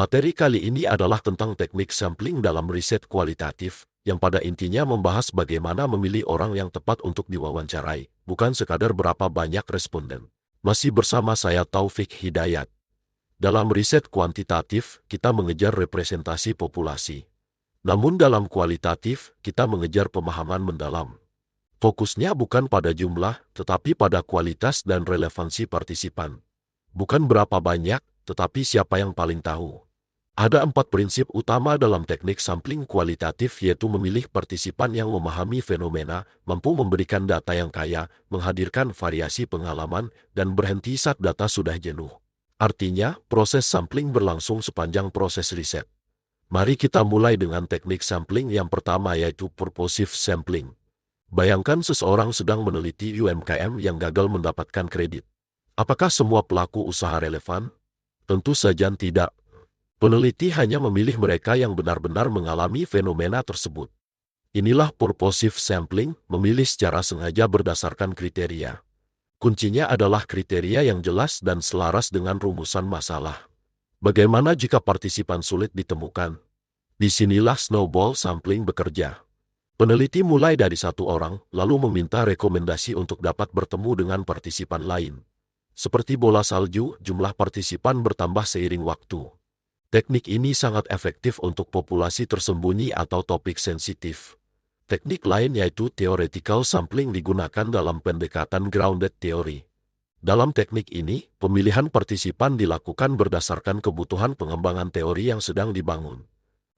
Materi kali ini adalah tentang teknik sampling dalam riset kualitatif, yang pada intinya membahas bagaimana memilih orang yang tepat untuk diwawancarai, bukan sekadar berapa banyak responden. Masih bersama saya Taufik Hidayat. Dalam riset kuantitatif, kita mengejar representasi populasi. Namun dalam kualitatif, kita mengejar pemahaman mendalam. Fokusnya bukan pada jumlah, tetapi pada kualitas dan relevansi partisipan. Bukan berapa banyak, tetapi siapa yang paling tahu. Ada 4 prinsip utama dalam teknik sampling kualitatif, yaitu memilih partisipan yang memahami fenomena, mampu memberikan data yang kaya, menghadirkan variasi pengalaman, dan berhenti saat data sudah jenuh. Artinya, proses sampling berlangsung sepanjang proses riset. Mari kita mulai dengan teknik sampling yang pertama, yaitu purposive sampling. Bayangkan seseorang sedang meneliti UMKM yang gagal mendapatkan kredit. Apakah semua pelaku usaha relevan? Tentu saja tidak. Peneliti hanya memilih mereka yang benar-benar mengalami fenomena tersebut. Inilah purposive sampling, memilih secara sengaja berdasarkan kriteria. Kuncinya adalah kriteria yang jelas dan selaras dengan rumusan masalah. Bagaimana jika partisipan sulit ditemukan? Disinilah snowball sampling bekerja. Peneliti mulai dari satu orang, lalu meminta rekomendasi untuk dapat bertemu dengan partisipan lain. Seperti bola salju, jumlah partisipan bertambah seiring waktu. Teknik ini sangat efektif untuk populasi tersembunyi atau topik sensitif. Teknik lain yaitu theoretical sampling digunakan dalam pendekatan grounded theory. Dalam teknik ini, pemilihan partisipan dilakukan berdasarkan kebutuhan pengembangan teori yang sedang dibangun.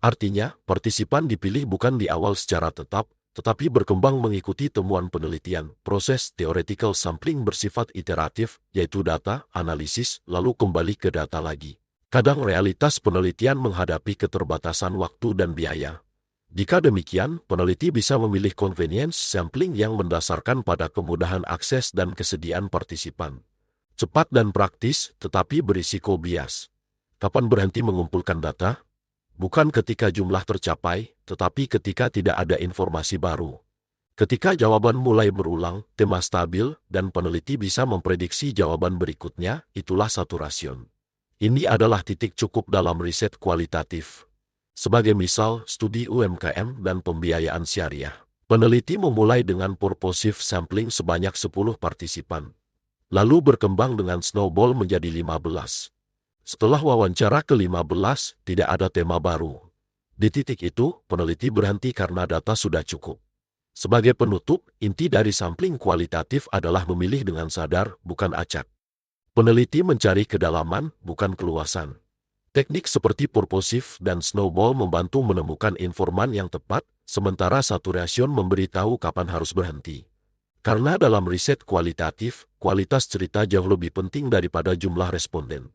Artinya, partisipan dipilih bukan di awal secara tetap, tetapi berkembang mengikuti temuan penelitian. Proses theoretical sampling bersifat iteratif, yaitu data, analisis, lalu kembali ke data lagi. Kadang realitas penelitian menghadapi keterbatasan waktu dan biaya. Jika demikian, peneliti bisa memilih convenience sampling yang mendasarkan pada kemudahan akses dan kesediaan partisipan. Cepat dan praktis, tetapi berisiko bias. Kapan berhenti mengumpulkan data? Bukan ketika jumlah tercapai, tetapi ketika tidak ada informasi baru. Ketika jawaban mulai berulang, tema stabil, dan peneliti bisa memprediksi jawaban berikutnya, itulah saturation. Ini adalah titik cukup dalam riset kualitatif. Sebagai misal, studi UMKM dan pembiayaan syariah. Peneliti memulai dengan purposive sampling sebanyak 10 partisipan. Lalu berkembang dengan snowball menjadi 15. Setelah wawancara ke-15, tidak ada tema baru. Di titik itu, peneliti berhenti karena data sudah cukup. Sebagai penutup, inti dari sampling kualitatif adalah memilih dengan sadar, bukan acak. Peneliti mencari kedalaman, bukan keluasan. Teknik seperti purposive dan snowball membantu menemukan informan yang tepat, sementara saturation memberitahu kapan harus berhenti. Karena dalam riset kualitatif, kualitas cerita jauh lebih penting daripada jumlah responden.